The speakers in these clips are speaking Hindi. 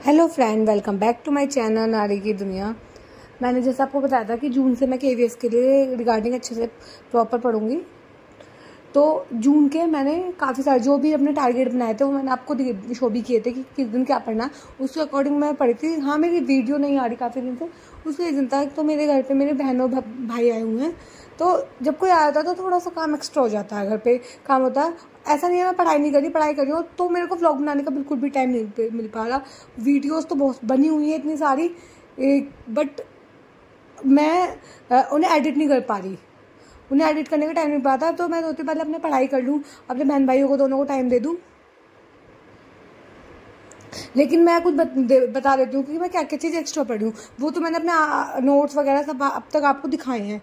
Hello friend, welcome back to my channel नारी की दुनिया। मैंने जैसे आपको बताया था कि जून से मैं KVS के लिए रिगार्डिंग अच्छे से प्रॉपर पढ़ूंगी। तो जून के मैंने काफ़ी सारे जो भी अपने टारगेट बनाए थे वो मैंने आपको शो भी किए थे कि किस दिन क्या पढ़ना, उसके अकॉर्डिंग मैं पढ़ी थी। हाँ, मेरी वीडियो नहीं आ रही काफ़ी दिन से, उसका रीज़न था तो मेरे घर पे मेरे बहनों भाई आए हुए हैं, तो जब कोई आया था तो थोड़ा सा काम एक्स्ट्रा हो जाता है, घर पे काम होता है। ऐसा नहीं है मैं पढ़ाई नहीं करी, पढ़ाई करी हूँ, तो मेरे को व्लॉग बनाने का बिल्कुल भी टाइम नहीं मिल पा रहा। वीडियोज़ तो बहुत बनी हुई है इतनी सारी, बट मैं उन्हें एडिट नहीं कर पा रही, उन्हें एडिट करने का टाइम नहीं पाता। तो मैं सोचती पहले अपने पढ़ाई कर लूँ, अपने बहन भाइयों को दोनों को टाइम दे दूँ। लेकिन मैं कुछ बता देती हूँ कि मैं क्या क्या चीज़ एक्स्ट्रा पढ़ी हूँ। वो तो मैंने अपने नोट्स वगैरह सब अब तक आपको दिखाए हैं।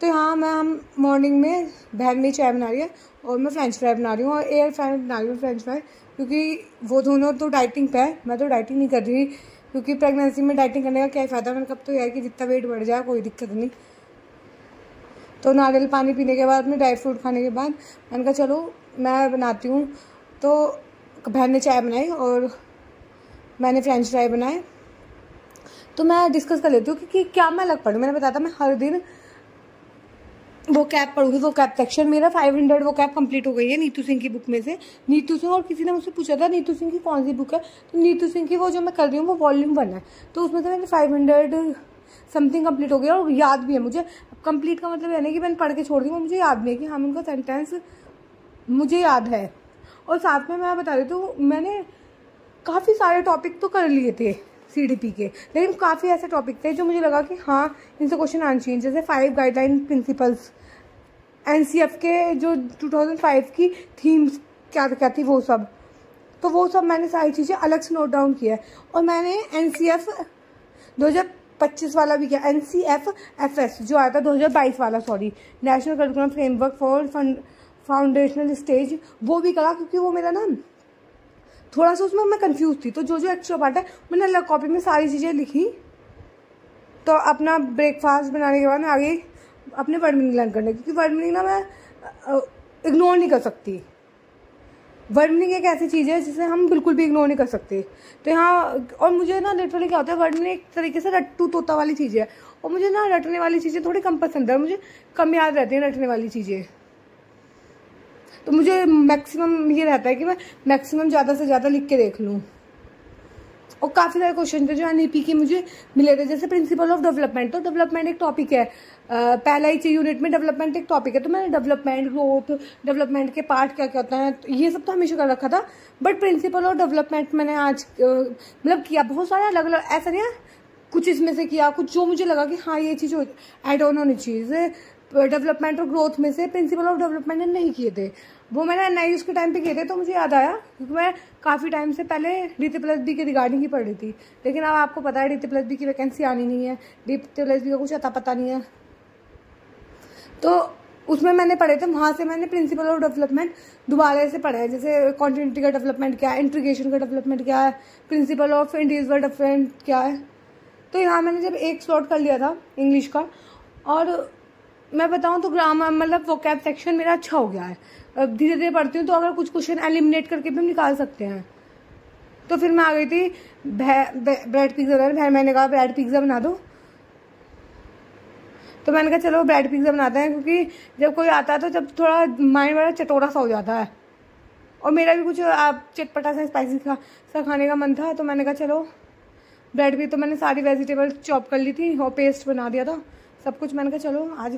तो यहाँ हम मॉर्निंग में बहन मेरी चाय बना रही है और मैं फ्रेंच फ्राई बना रही हूँ और एयर फ्राई बना रही हूँ फ्रेंच फ्राई, क्योंकि वो दोनों तो डाइटिंग पे है, मैं तो डाइटिंग नहीं कर रही, क्योंकि प्रेगनेंसी में डाइटिंग करने का क्या फ़ायदा। मैंने कब तो यह है कि जितना वेट बढ़ जाए कोई दिक्कत नहीं। तो नारियल पानी पीने के बाद में ड्राई फ्रूट खाने के बाद मैंने कहा चलो मैं बनाती हूँ। तो बहन ने चाय बनाई और मैंने फ्रेंच फ्राई बनाए। तो मैं डिस्कस कर लेती हूँ कि क्या मैं अलग पढ़ूँ। मैंने बताया था मैं हर दिन वो कैप पढ़ूंगी। वो कैप सेक्शन मेरा 500 वो कैप कंप्लीट हो गई है नीतू सिंह की बुक में से। नीतू सिंह, और किसी ने मुझसे पूछा था नीतू सिंह की कौन सी बुक है, तो नीतू सिंह की वो जो मैं कर रही हूँ वो वॉल्यूम 1 है। तो उसमें से मैंने 500 समथिंग कंप्लीट हो गया और याद भी है मुझे। कंप्लीट का मतलब है नहीं कि मैंने पढ़ के छोड़ दी, वो मुझे याद नहीं है कि हाँ उनका सेंटेंस मुझे याद है। और साथ में मैं बता देती हूँ मैंने काफ़ी सारे टॉपिक तो कर लिए थे CDP के, लेकिन काफ़ी ऐसे टॉपिक थे जो मुझे लगा कि हाँ इनसे क्वेश्चन आने चाहिए। जैसे 5 गाइडलाइन प्रिंसिपल्स, NCF के जो 2005 की थीम्स क्या थी वो सब, तो वो सब मैंने सारी चीज़ें अलग से नोट डाउन किया है। और मैंने NCF 2025 वाला भी किया, NCF FS जो आया था 2022 वाला, sorry, national curriculum framework for foundational stage, वो भी करा, क्योंकि वो मेरा ना थोड़ा सा उसमें मैं कंफ्यूज थी। तो जो जो एक्स्ट्रा पार्ट है मैंने अलग कॉपी में सारी चीज़ें लिखी। तो अपना ब्रेकफास्ट बनाने के बाद मैं आ गई अपने वर्ड मीनिंग लर्न करने, क्योंकि वर्ड मीनिंग ना मैं इग्नोर नहीं कर सकती। वर्ड मीनिंग एक ऐसी चीज़ है जिसे हम बिल्कुल भी इग्नोर नहीं कर सकते। तो यहाँ और मुझे ना लिटरली क्या होता है, वर्ड मीनिंग एक तरीके से रट्टू तोता वाली चीज़ है, और मुझे ना रटने वाली चीज़ें थोड़ी कम पसंद है, मुझे कम याद रहती हैं रटने वाली चीज़ें। तो मुझे मैक्सिमम ये रहता है कि मैं मैक्सिमम ज़्यादा से ज़्यादा लिख के देख लूँ। और काफ़ी सारे क्वेश्चन थे जो NEP के मुझे मिले थे, जैसे प्रिंसिपल ऑफ डेवलपमेंट। तो डेवलपमेंट एक टॉपिक है, पहला ही यूनिट में डेवलपमेंट एक टॉपिक है। तो मैंने डेवलपमेंट, ग्रोथ, डेवलपमेंट के पार्ट क्या क्या होता है, तो ये सब तो हमेशा कर रखा था। बट प्रिंसिपल ऑफ डेवलपमेंट मैंने आज मतलब किया बहुत सारे अलग अलग, ऐसा नहीं है कुछ इसमें से किया, कुछ जो मुझे लगा कि हाँ ये चीज़ ऐड ऑन होनी चाहिए। डेवलपमेंट और ग्रोथ में से प्रिंसिपल ऑफ डेवलपमेंट ने नहीं किए थे, वो मैंने NIUS के टाइम पे किए थे। तो मुझे याद आया क्योंकि मैं काफ़ी टाइम से पहले DT+B के रिगार्डिंग ही पढ़ रही थी, लेकिन अब आपको पता है DT+B की वैकेंसी आनी नहीं है, DT+B का कुछ अता पता नहीं है। तो उसमें मैंने पढ़े थे, वहाँ से मैंने प्रिंसिपल ऑफ डेवलपमेंट दोबारा से पढ़ा है। जैसे कॉन्टिन्यूटी का डेवलपमेंट क्या है, इंटीग्रेशन का डेवलपमेंट क्या है, प्रिंसिपल ऑफ इंडिविजुअल डेवलपमेंट क्या है। तो यहाँ मैंने जब एक स्लॉट कर लिया था इंग्लिश का, और मैं बताऊँ तो ग्रामर मतलब वोकैब सेक्शन मेरा अच्छा हो गया है। अब धीरे धीरे पढ़ती हूँ तो अगर कुछ क्वेश्चन एलिमिनेट करके भी हम निकाल सकते हैं। तो फिर मैं आ गई थी ब्रेड पिज्ज़ा, मैंने कहा ब्रेड पिज्ज़ा बना दो। तो मैंने कहा चलो ब्रेड पिज्ज़ा बनाते हैं, क्योंकि जब कोई आता है तो जब थोड़ा माइंड बड़ा चटोरा सा हो जाता है, और मेरा भी कुछ चटपटा सा स्पाइसी सा खाने का मन था। तो मैंने कहा चलो ब्रेड भी, तो मैंने सारी वेजिटेबल चॉप कर ली थी और पेस्ट बना दिया था सब कुछ। मैंने कहा चलो आज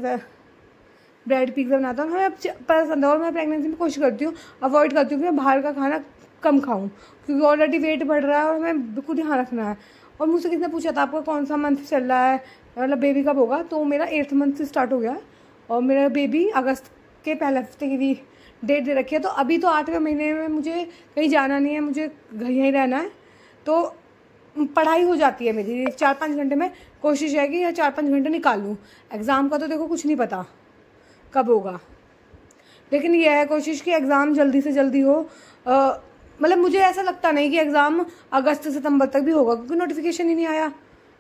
ब्रेड पिज्ज़ा बनाता हूँ। हमें पसंद है और मैं प्रेगनेंसी में कोशिश करती हूँ, अवॉइड करती हूँ कि मैं बाहर का खाना कम खाऊं, क्योंकि ऑलरेडी वेट बढ़ रहा है और हमें बिल्कुल ध्यान रखना है। और मुझसे किसने पूछा था आपका कौन सा मंथ चल रहा है, मतलब बेबी कब होगा, तो मेरा 8th मंथ से स्टार्ट हो गया है और मेरा बेबी अगस्त के पहले हफ्ते की डेट दे रखी है। तो अभी तो 8वें महीने में मुझे कहीं जाना नहीं है, मुझे घर यहीं रहना है। तो पढ़ाई हो जाती है मेरी 4-5 घंटे में, कोशिश है कि 4-5 घंटे निकाल लूँ। एग्ज़ाम का तो देखो कुछ नहीं पता कब होगा, लेकिन यह है कोशिश कि एग्ज़ाम जल्दी से जल्दी हो। मतलब मुझे ऐसा लगता नहीं कि एग्ज़ाम अगस्त सितंबर तक भी होगा, क्योंकि नोटिफिकेशन ही नहीं आया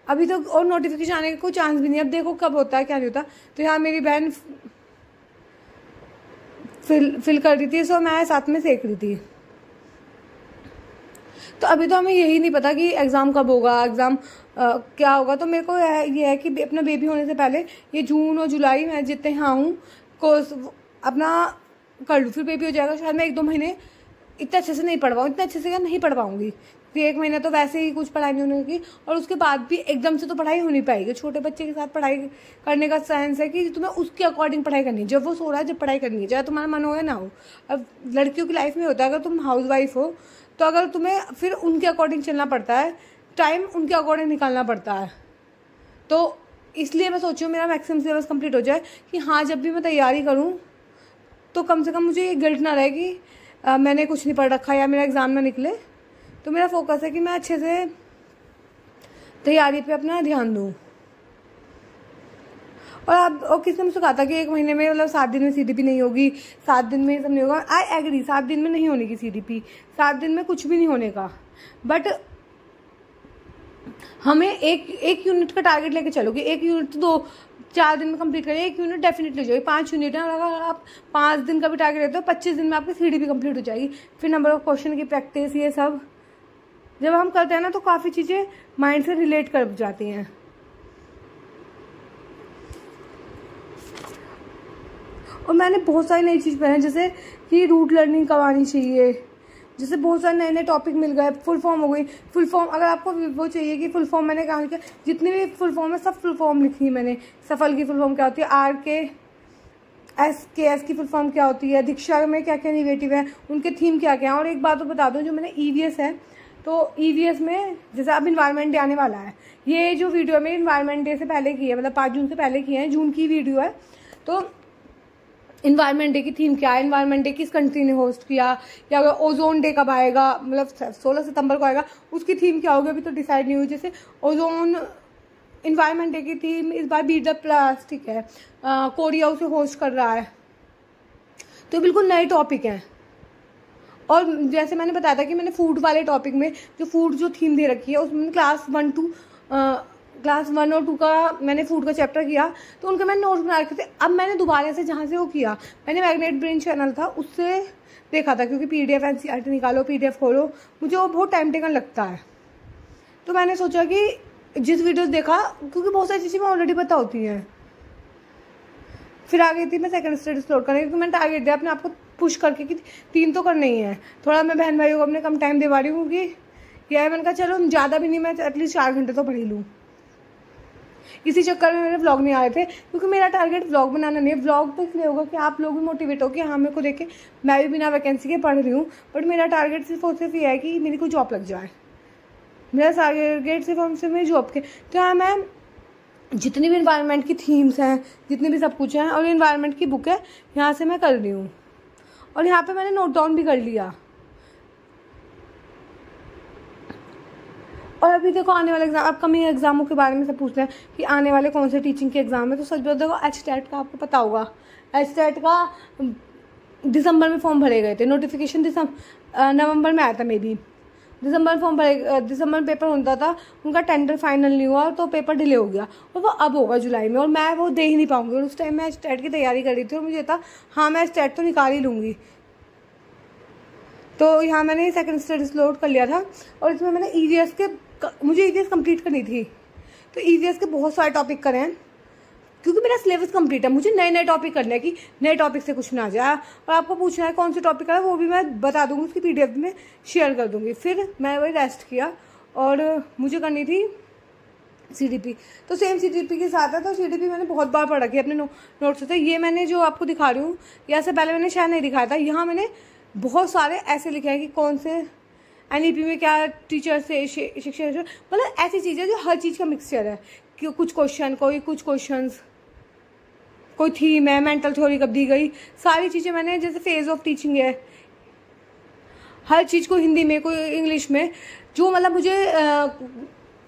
अभी तक, और नोटिफिकेशन आने का कोई चांस भी नहीं है। अब देखो कब होता है क्या नहीं होता। तो यहाँ मेरी बहन फिल कर रही थी, सो मैं साथ में सेक रही थी। तो अभी तो हमें यही नहीं पता कि एग्ज़ाम कब होगा, एग्ज़ाम क्या होगा। तो मेरे को ये है कि अपना बेबी होने से पहले ये जून और जुलाई में जितने यहाँ हूँ कोर्स अपना कर लूँ, फिर बेबी हो जाएगा। शायद मैं 1-2 महीने इतने अच्छे से नहीं पढ़ पाऊँ, इतने अच्छे से नहीं पढ़ पाऊँगी, क्योंकि 1 महीना तो वैसे ही कुछ पढ़ाई नहीं होने की, और उसके बाद भी एकदम से तो पढ़ाई हो नहीं पाएगी। छोटे बच्चे के साथ पढ़ाई करने का सेंस है कि तुम्हें उसके अकॉर्डिंग पढ़ाई करनी है, जब वो सो रहा है जब पढ़ाई करनी है, चाहे तुम्हारा मन हो या ना हो। अब लड़कियों की लाइफ में होता है, अगर तुम हाउस वाइफ हो तो अगर तुम्हें फिर उनके अकॉर्डिंग चलना पड़ता है, टाइम उनके अकॉर्डिंग निकालना पड़ता है। तो इसलिए मैं सोचूँ मेरा मैक्सिमम सिलेबस कंप्लीट हो जाए कि हाँ जब भी मैं तैयारी करूँ तो कम से कम मुझे ये गिल्ट ना रहे कि मैंने कुछ नहीं पढ़ रखा या मेरा एग्ज़ाम ना निकले। तो मेरा फोकस है कि मैं अच्छे से तैयारी पे अपना ध्यान दूँ। और किसने मुझसे कहा था कि 1 महीने में मतलब 7 दिन में CDP नहीं होगी, 7 दिन में सब नहीं होगा। आई एग्री, 7 दिन में नहीं होने की CDP, 7 दिन में कुछ भी नहीं होने का। बट हमें एक यूनिट का टारगेट लेके चलोगे, 1 यूनिट 2-4 दिन में कंप्लीट करिए, 1 यूनिट डेफिनेटली हो जाएगी। 5 यूनिट है, और अगर आप 5 दिन का भी टारगेट लेते हो 25 दिन में आपकी CDP कंप्लीट हो जाएगी। फिर नंबर ऑफ क्वेश्चन की प्रैक्टिस, ये सब जब हम करते हैं ना तो काफ़ी चीज़ें माइंड से रिलेट कर जाती हैं। और मैंने बहुत सारी नई चीज़ पढ़ी, जैसे कि रूट लर्निंग कब आनी चाहिए, जैसे बहुत सारे नए नए टॉपिक मिल गए। फुल फॉर्म हो गई, फुल फॉर्म अगर आपको वो चाहिए कि फुल फॉर्म मैंने कहा कि जितनी भी फुल फॉर्म है सब फुल फॉर्म लिखी है मैंने। सफल की फुल फॉर्म क्या होती है, RKS की फुल फॉर्म क्या होती है, दीक्षा में क्या क्या निगेटिव है, उनके थीम क्या क्या है। और एक बात तो बता दूं, जो मैंने EVS है तो EVS में जैसे अब इन्वायरमेंट डे आने वाला है, ये जो वीडियो मेरी इन्वायरमेंट डे से पहले की है, मतलब 5 जून से पहले की है, जून की वीडियो है। तो इन्वायरमेंट डे की थीम क्या है, इन्वायरमेंट डे किस कंट्री ने होस्ट किया, या ओजोन डे कब आएगा, मतलब 16 सितंबर को आएगा, उसकी थीम क्या होगी अभी तो डिसाइड नहीं हुई। जैसे ओजोन इन्वायरमेंट डे की थीम इस बार बीट द प्लास्टिक है, कोरिया उसे होस्ट कर रहा है। तो बिल्कुल नए टॉपिक हैं। और जैसे मैंने बताया था कि मैंने फूड वाले टॉपिक में जो थीम दे रखी है उसमें क्लास 1 और 2 का मैंने फूड का चैप्टर किया, तो उनके मैंने नोट्स बना रखे थे। अब मैंने दोबारा से जहाँ से वो किया, मैंने मैग्नेट ब्रेन चैनल था उससे देखा था, क्योंकि PDF NCERT निकालो, PDF खोलो, मुझे वो बहुत टाइम टेकन लगता है। तो मैंने सोचा कि जिस वीडियोस देखा, क्योंकि बहुत सारी चीज़ें ऑलरेडी पता होती हैं। फिर आ गई थी मैं सेकंड स्टडी एक्सप्लोर करने, क्योंकि मैंने टारगेट दिया अपने आप को पुश करके कि 3 तो करने ही है। थोड़ा मैं बहन भाइयों को अपने कम टाइम दे पा रही हूँ, क्योंकि यह मैंने कहा चलो ज़्यादा भी नहीं, मैं एटलीस्ट 4 घंटे तो पढ़ ही लूँ। इसी चक्कर में मेरे व्लॉग नहीं आ रहे थे, क्योंकि मेरा टारगेट व्लॉग बनाना नहीं है। व्लॉग तो इसलिए होगा कि आप लोग भी मोटिवेट हो कि हाँ मेरे को देख के मैं भी बिना वैकेंसी के पढ़ रही हूँ, बट मेरा टारगेट सिर्फ और सिर्फ ये है कि मेरी कोई जॉब लग जाए। मेरा टारगेट सिर्फ और सिर्फ मेरी जॉब के। तो हाँ, मैं जितनी भी इन्वायरमेंट की थीम्स हैं, जितनी भी सब कुछ है, और इन्वायरमेंट की बुक है, यहाँ से मैं कर रही हूँ। और यहाँ पे मैंने नोट डाउन भी कर लिया। और अभी देखो आने वाले एग्जाम, अपकमिंग एग्जामों के बारे में सब पूछ रहे हैं कि आने वाले कौन से टीचिंग के एग्जाम है। तो सच बात देखो, HTET का आपको पता होगा, HTET का दिसंबर में फॉर्म भरे गए थे, नोटिफिकेशन नवंबर में आया था, मे बी दिसंबर में पेपर होता था, उनका टेंडर फाइनल नहीं हुआ तो पेपर डिले हो गया, और वो अब होगा जुलाई में, और मैं वो दे ही नहीं पाऊंगी। और उस टाइम मैं HTET की तैयारी कर रही थी और मुझे था हाँ मैं HTET तो निकाल ही लूँगी। तो यहाँ मैंने सेकंड स्टडीज लोड कर लिया था, और इसमें मैंने मुझे EVS कंप्लीट करनी थी। तो EVS के बहुत सारे टॉपिक करे हैं, क्योंकि मेरा सिलेबस कंप्लीट है। मुझे नए नए टॉपिक करने हैं कि नए टॉपिक से कुछ ना जाए। और आपको पूछना है कौन से टॉपिक है, वो भी मैं बता दूंगी, उसकी PDF में शेयर कर दूंगी। फिर मैं वही रेस्ट किया, और मुझे करनी थी CDP। तो सेम CDP के साथ है, तो CDP मैंने बहुत बार पढ़ रखी है अपने नोट्स से। ये मैंने जो आपको दिखा रही हूँ, या से पहले मैंने शायद नहीं दिखाया था, यहाँ मैंने बहुत सारे ऐसे लिखे हैं कि कौन से NEP में क्या टीचर से शिक्षक, मतलब ऐसी चीज़ें जो हर चीज़ का मिक्सचर है कि कुछ क्वेश्चंस, कोई थीम है, मेंटल थ्योरी कब दी गई, सारी चीज़ें मैंने, जैसे फेज ऑफ टीचिंग है, हर चीज़ को हिंदी में, कोई इंग्लिश में, जो मतलब मुझे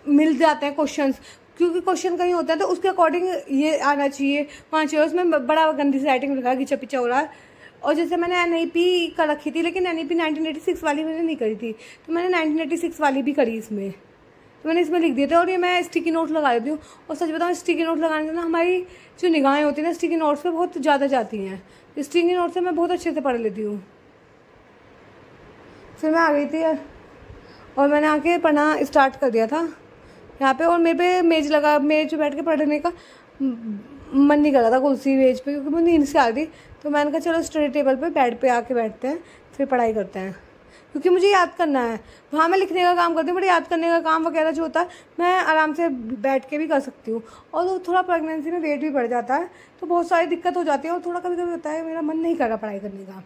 मिल जाते हैं क्वेश्चंस, क्योंकि क्वेश्चन कहीं होता है तो उसके अकॉर्डिंग ये आना चाहिए, वहाँ चाहिए। उसमें बड़ा गंदी सी राइटिंग लिखा, घिचा पिचा हो रहा है। और जैसे मैंने NEP कर रखी थी, लेकिन NEP 1986 वाली मैंने नहीं करी थी, तो मैंने 1986 वाली भी करी इसमें, तो मैंने इसमें लिख दिए थे। और ये मैं स्टिकी नोट लगा देती हूँ, और सच बताऊँ स्टिकी नोट लगाने से ना हमारी जो निगाहें होती है ना स्टिकी नोट्स पे बहुत ज़्यादा जाती हैं। स्टिकी नोट से मैं बहुत अच्छे से पढ़ लेती हूँ। फिर मैं आ गई थी, और मैंने आके पढ़ना स्टार्ट कर दिया था यहाँ पे। और मेरे पे मेज पे बैठ के पढ़ने का मन नहीं कर रहा था कुर्सी मेज पे, क्योंकि मुझे नींद से आ रही। तो मैंने कहा चलो स्टडी टेबल पे बेड पे आके बैठते हैं, फिर पढ़ाई करते हैं, क्योंकि मुझे याद करना है। वहाँ मैं लिखने का काम करती हूँ, बट याद करने का काम वगैरह जो होता है मैं आराम से बैठ के भी कर सकती हूँ। और थोड़ा प्रेगनेंसी में वेट भी बढ़ जाता है, तो बहुत सारी दिक्कत हो जाती है। और थोड़ा कभी कभी होता है मेरा मन नहीं कर रहा पढ़ाई करने का,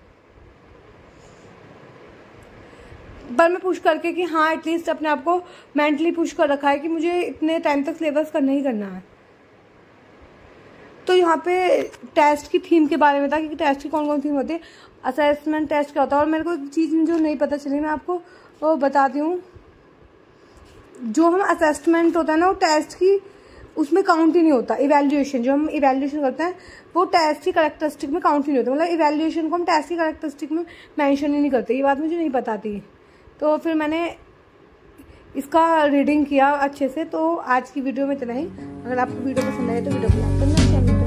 पर मैं पुश करके कि हाँ एटलीस्ट अपने आप को मेंटली पुश कर रखा है कि मुझे इतने टाइम तक सिलेबस करना ही करना है। तो यहाँ पे टेस्ट की थीम के बारे में था कि टेस्ट की कौन कौन थीम होती है, असेसमेंट टेस्ट क्या होता है। और मेरे को एक चीज़ जो नहीं पता चली मैं आपको वो बताती हूँ। जो हम असेसमेंट होता है ना वो टेस्ट की उसमें काउंट ही नहीं होता। इवैल्यूएशन जो हम इवैल्यूएशन करते हैं वो टेस्ट की कैरेक्टरिस्टिक में काउंट ही नहीं होता। मतलब इवैल्यूएशन को हम टेस्ट की कैरेक्टरिस्टिक में मेंशन ही नहीं करते। ये बात मुझे नहीं पता थी, तो फिर मैंने इसका रीडिंग किया अच्छे से। तो आज की वीडियो में इतना ही। अगर आपको वीडियो पसंद आए तो वीडियो को लाइक करना, चैनल